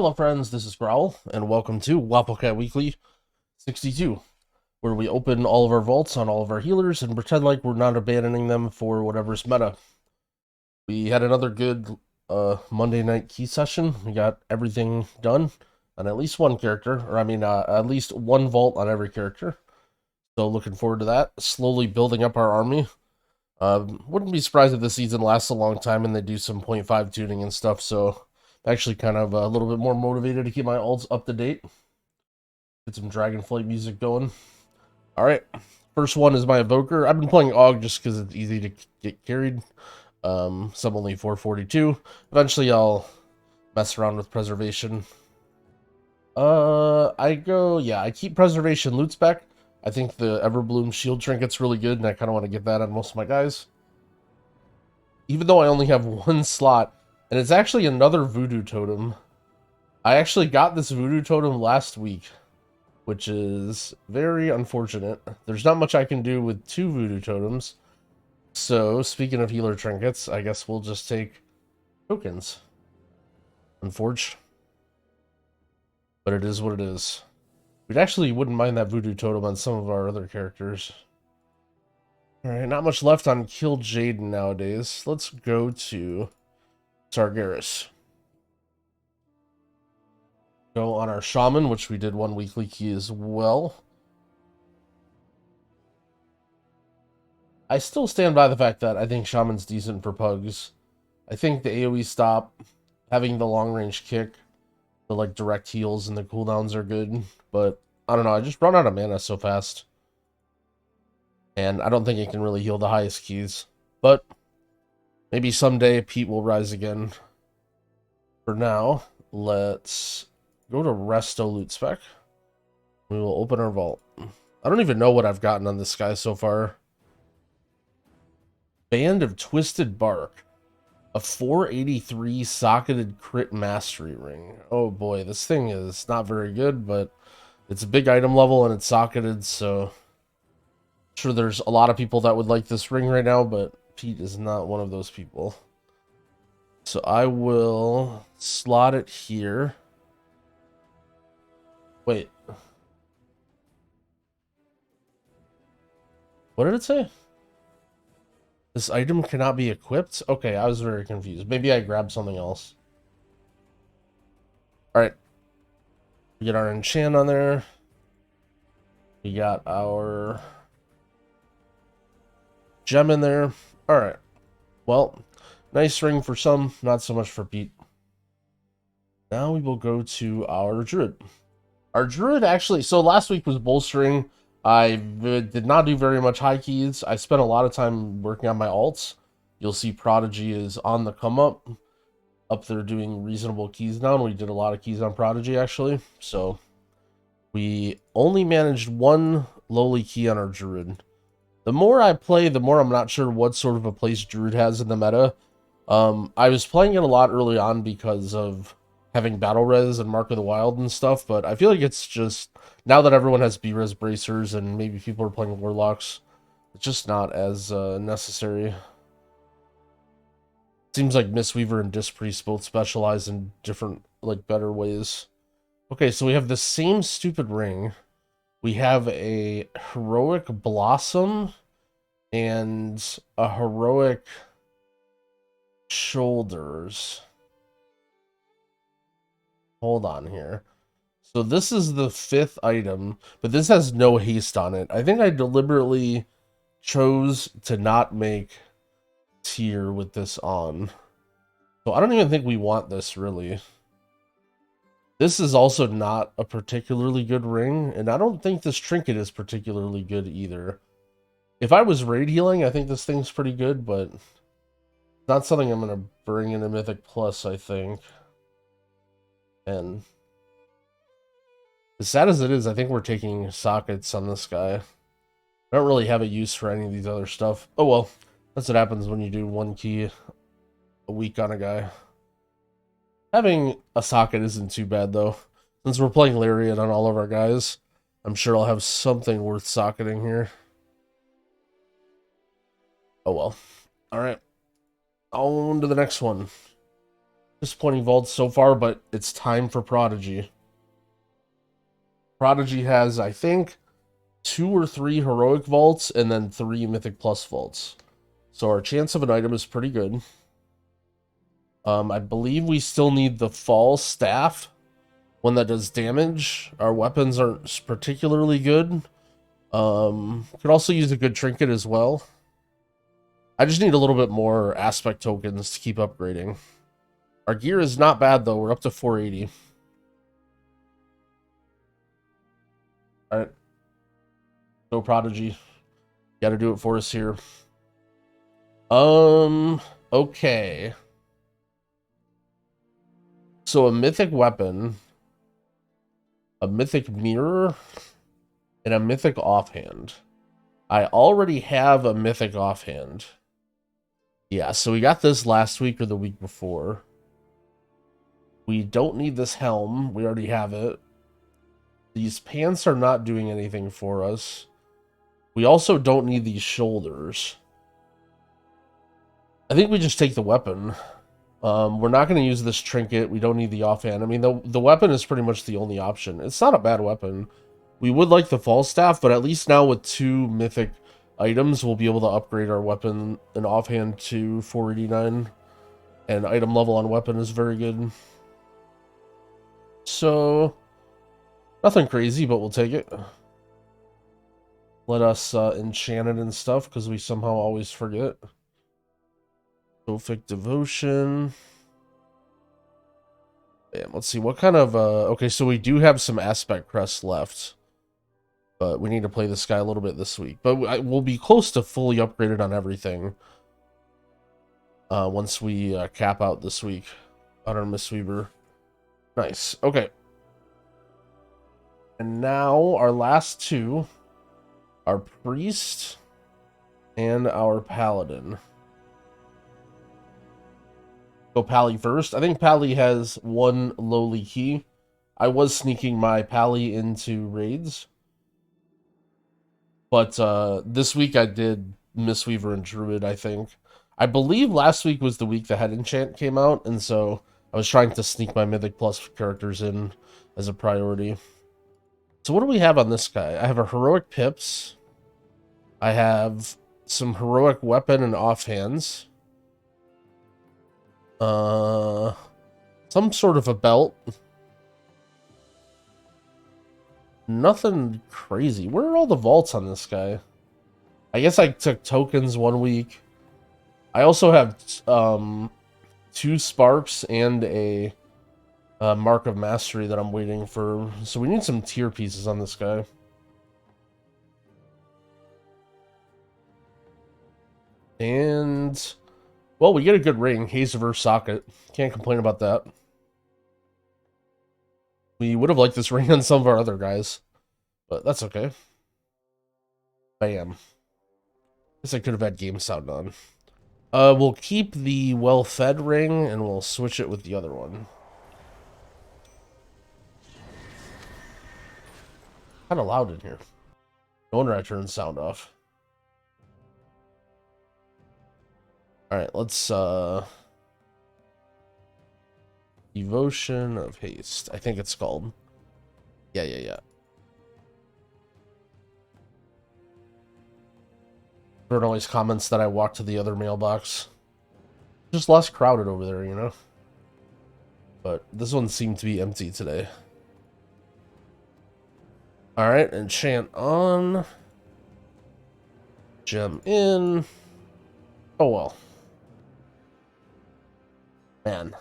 Hello friends, this is Growl, and welcome to Wafflecat Weekly 62, where we open all of our vaults on all of our healers and pretend like we're not abandoning them for whatever's meta. We had another good Monday night key session. We got everything done on at least one character, or at least one vault on every character. So looking forward to that. Slowly building up our army. Wouldn't be surprised if this season lasts a long time and they do some 0.5 tuning and stuff, so I'm actually kind of a little bit more motivated to keep my ults up to date. Get some Dragonflight music going. Alright, first one is my Evoker. I've been playing AUG just because it's easy to get carried. Some only 442. Eventually I'll mess around with Preservation. I keep Preservation loot spec. I think the Everbloom shield trinket's really good, and I kind of want to get that on most of my guys. Even though I only have one slot, and it's actually another Voodoo Totem. I actually got this Voodoo Totem last week, which is very unfortunate. There's not much I can do with two Voodoo Totems. So, speaking of healer trinkets, I guess we'll just take tokens. Unfortunate. But it is what it is. We actually wouldn't mind that Voodoo Totem on some of our other characters. Alright, not much left on Kill Jaden nowadays. Let's go to Sargeras. Go on our Shaman, which we did one weekly key as well. I still stand by the fact that I think Shaman's decent for pugs. I think the AoE stop, having the long range kick, the like direct heals and the cooldowns are good, but I don't know, I just run out of mana so fast. And I don't think it can really heal the highest keys. But maybe someday Pete will rise again. For now, let's go to Resto Loot Spec. We will open our vault. I don't even know what I've gotten on this guy so far. Band of Twisted Bark. A 483 socketed crit mastery ring. Oh boy, this thing is not very good, but it's a big item level and it's socketed, so I'm sure there's a lot of people that would like this ring right now, but Pete is not one of those people. So I will slot it here. Wait. What did it say? This item cannot be equipped? Okay, I was very confused. Maybe I grabbed something else. Alright. We get our enchant on there. We got our gem in there. Alright. Well, nice ring for some, not so much for Pete. Now we will go to our Druid. Our Druid actually, so last week was bolstering. I did not do very much high keys. I spent a lot of time working on my alts. You'll see Prodigy is on the come up there doing reasonable keys now, and we did a lot of keys on Prodigy actually. So we only managed one lowly key on our Druid. The more I play, the more I'm not sure what sort of a place Druid has in the meta. I was playing it a lot early on because of having Battle Res and Mark of the Wild and stuff, but I feel like it's just, now that everyone has B-Res bracers and maybe people are playing Warlocks, it's just not as necessary. Seems like Mistweaver and Disc Priest both specialize in different, like, better ways. Okay, so we have the same stupid ring. We have a Heroic Blossom and a Heroic Shoulders. Hold on here. So this is the 5th item, but this has no haste on it. I think I deliberately chose to not make tier with this on. So I don't even think we want this, really. This is also not a particularly good ring, and I don't think this trinket is particularly good either. If I was raid healing, I think this thing's pretty good, but it's not something I'm going to bring in a Mythic Plus, I think. And as sad as it is, I think we're taking sockets on this guy. I don't really have a use for any of these other stuff. Oh well, that's what happens when you do one key a week on a guy. Having a socket isn't too bad though. Since we're playing Lariat on all of our guys, I'm sure I'll have something worth socketing here. Oh well. Alright. On to the next one. Disappointing vaults so far, but it's time for Prodigy. Prodigy has, I think, 2 or 3 heroic vaults and then 3 mythic plus vaults. So our chance of an item is pretty good. I believe we still need the fall staff. One that does damage. Our weapons aren't particularly good. Could also use a good trinket as well. I just need a little bit more aspect tokens to keep upgrading. Our gear is not bad though. We're up to 480. Alright. Go Prodigy. Gotta do it for us here. Okay. So a mythic weapon, a mythic mirror, and a mythic offhand. I already have a mythic offhand. Yeah, so we got this last week or the week before. We don't need this helm. We already have it. These pants are not doing anything for us. We also don't need these shoulders. I think we just take the weapon. We're not going to use this trinket. We don't need the offhand. I mean, the weapon is pretty much the only option. It's not a bad weapon. We would like the false staff, but at least now with 2 mythic items, we'll be able to upgrade our weapon and offhand to 489. And item level on weapon is very good. So, nothing crazy, but we'll take it. Let us enchant it and stuff, because we somehow always forget. Sophic Devotion. Bam, let's see, what kind of... okay, so we do have some Aspect Crests left. But we need to play this guy a little bit this week. But we'll be close to fully upgraded on everything. Once we cap out this week on our Mistweaver. Nice, okay. And now our last 2 are Priest and our Paladin. Go Pally first. I think Pally has 1 lowly key. I was sneaking my Pally into raids. But this week I did Mistweaver and Druid, I think. I believe last week was the week the Head Enchant came out, and so I was trying to sneak my Mythic Plus characters in as a priority. So what do we have on this guy? I have a Heroic Pips. I have some Heroic Weapon and Offhands. Some sort of a belt. Nothing crazy. Where are all the vaults on this guy? I guess I took tokens 1 week. I also have 2 sparks and a Mark of Mastery that I'm waiting for. So we need some tier pieces on this guy. And, well, we get a good ring. Haze Reverse Socket. Can't complain about that. We would have liked this ring on some of our other guys, but that's okay. Bam. Guess I could have had game sound on. We'll keep the well-fed ring, and we'll switch it with the other one. Kind of loud in here. No wonder I turned sound off. Alright, let's, Devotion of Haste. I think it's called. Yeah. Everyone always comments that I walk to the other mailbox. Just less crowded over there, you know? But this one seemed to be empty today. Alright, enchant on. Gem in. Oh well. Man.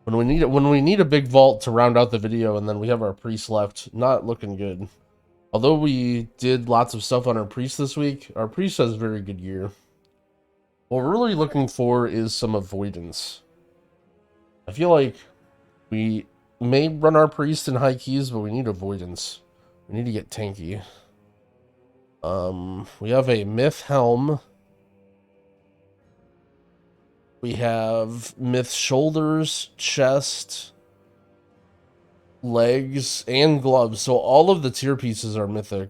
When we need a big vault to round out the video, and then we have our priest left, not looking good. Although we did lots of stuff on our priest this week, our priest has very good gear. What we're really looking for is some avoidance. I feel like we may run our priest in high keys, but we need avoidance. We need to get tanky. We have a myth helm. We have myth shoulders, chest, legs, and gloves. So all of the tier pieces are mythic.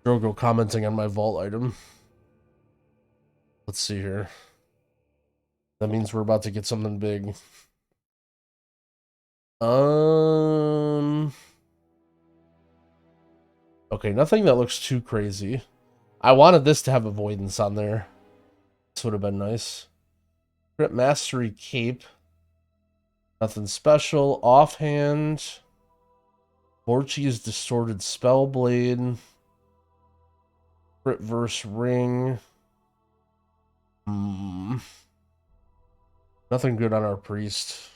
Drogo commenting on my vault item. Let's see here. That means we're about to get something big. Okay, nothing that looks too crazy. I wanted this to have avoidance on there. This would have been nice. Grip Mastery Cape. Nothing special. Offhand. Borchi's Distorted Spellblade. Crit Verse Ring. Nothing good on our priest.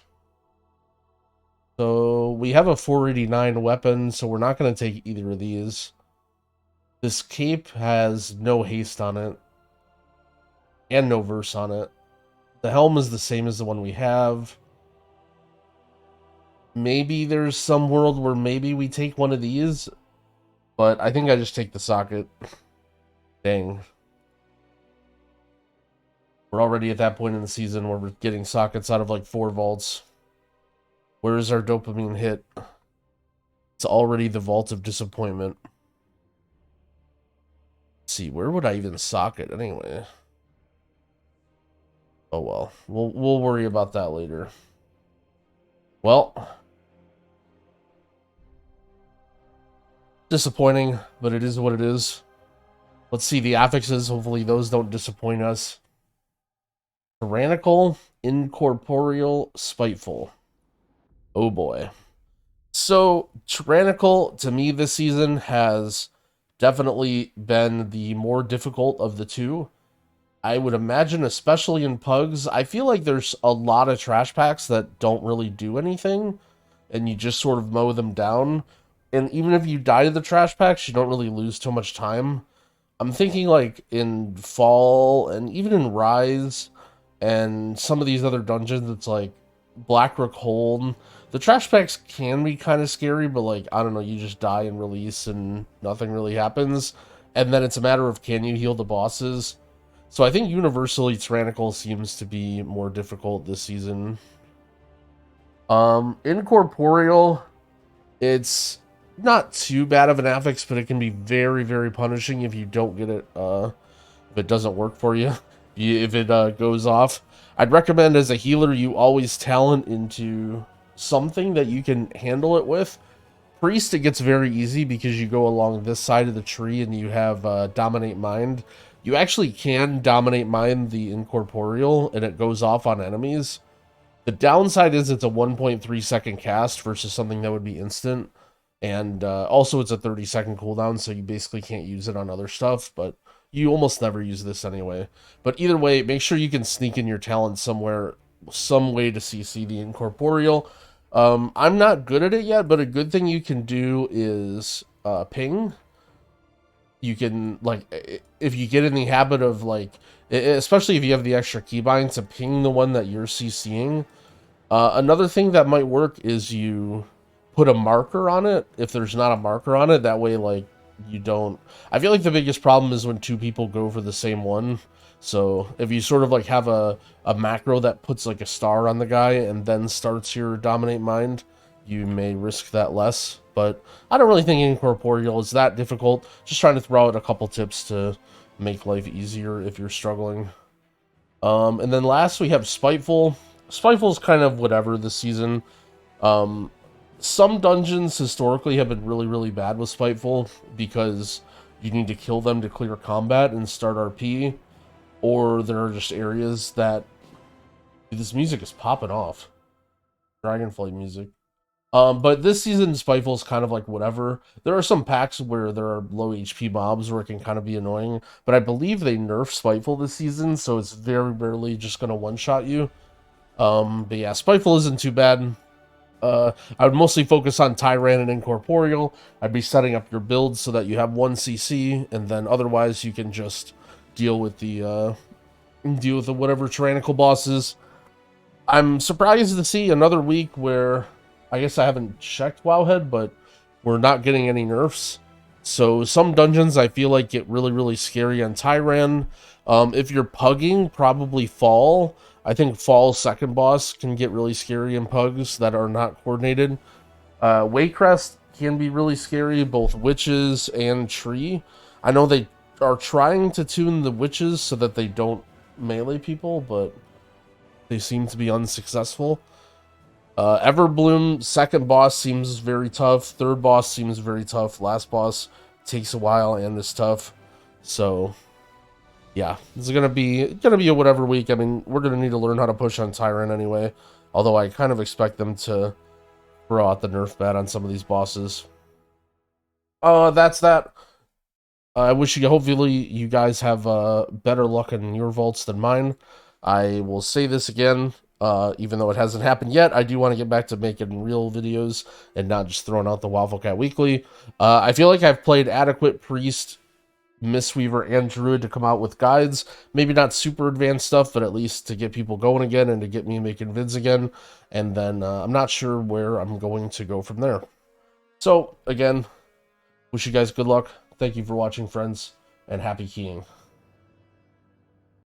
So we have a 489 weapon, so we're not going to take either of these. This cape has no haste on it. And no verse on it. The helm is the same as the one we have. Maybe there's some world where maybe we take one of these. But I think I just take the socket. Dang. We're already at that point in the season where we're getting sockets out of like 4 vaults. Where is our dopamine hit? It's already the Vault of Disappointment. Let's see, where would I even socket anyway? Oh well, we'll worry about that later. Well, disappointing, but it is what it is. Let's see the affixes. Hopefully those don't disappoint us. Tyrannical, Incorporeal, Spiteful. Oh boy. So, Tyrannical, to me this season, has definitely been the more difficult of the two. I would imagine, especially in Pugs, I feel like there's a lot of trash packs that don't really do anything, and you just sort of mow them down. And even if you die to the trash packs, you don't really lose too much time. I'm thinking like in Fall, and even in Rise, and some of these other dungeons, it's like Blackrook Hold. The trash packs can be kind of scary, but like, I don't know, you just die and release and nothing really happens. And then it's a matter of, can you heal the bosses? So I think universally Tyrannical seems to be more difficult this season. Incorporeal, it's not too bad of an affix, but it can be very, very punishing if you don't get it, if it doesn't work for you. If it goes off. I'd recommend as a healer you always talent into something that you can handle it with. Priest, it gets very easy because you go along this side of the tree and you have Dominate Mind. You actually can Dominate Mind the Incorporeal and it goes off on enemies. The downside is it's a 1.3 second cast versus something that would be instant. And also it's a 30-second cooldown, so you basically can't use it on other stuff, but you almost never use this anyway. But either way, make sure you can sneak in your talent somewhere, some way to CC the Incorporeal. I'm not good at it yet, but a good thing you can do is ping. You can, like, if you get in the habit of, like, especially if you have the extra keybind, to ping the one that you're CCing. Another thing that might work is you put a marker on it. If there's not a marker on it, that way, like, you don't... I feel like the biggest problem is when 2 people go for the same one. So if you sort of like have a macro that puts like a star on the guy and then starts your Dominate Mind, you may risk that less. But I don't really think Incorporeal is that difficult. Just trying to throw out a couple tips to make life easier if you're struggling. And then last we have Spiteful. Spiteful is kind of whatever this season. Some dungeons historically have been really, really bad with Spiteful because you need to kill them to clear combat and start RP. Or there are just areas that... This music is popping off. Dragonflight music. But this season, Spiteful is kind of like whatever. There are some packs where there are low HP mobs where it can kind of be annoying. But I believe they nerfed Spiteful this season, so it's very rarely just going to one-shot you. But yeah, Spiteful isn't too bad. I would mostly focus on Tyrant and Incorporeal. I'd be setting up your build so that you have 1 CC, and then otherwise you can just deal with the whatever tyrannical bosses. I'm surprised to see another week where, I guess I haven't checked Wowhead, but we're not getting any nerfs. So some dungeons I feel like get really, really scary on Tyrant. If you're pugging, probably Fall. I think Fall's second boss can get really scary in pugs that are not coordinated. Waycrest can be really scary, both witches and tree. I know they are trying to tune the witches so that they don't melee people, but they seem to be unsuccessful. Everbloom, second boss seems very tough. Third boss seems very tough. Last boss takes a while and is tough. So, yeah, it's gonna be a whatever week. I mean, we're gonna need to learn how to push on Tyrant anyway. Although I kind of expect them to throw out the nerf bat on some of these bosses. That's that. I wish you, hopefully you guys have better luck in your vaults than mine. I will say this again, even though it hasn't happened yet, I do want to get back to making real videos and not just throwing out the Wafflecat Weekly. I feel like I've played adequate Priest, Mistweaver, and Druid to come out with guides. Maybe not super advanced stuff, but at least to get people going again and to get me making vids again. And then I'm not sure where I'm going to go from there. So, again, wish you guys good luck. Thank you for watching, friends, and happy keying.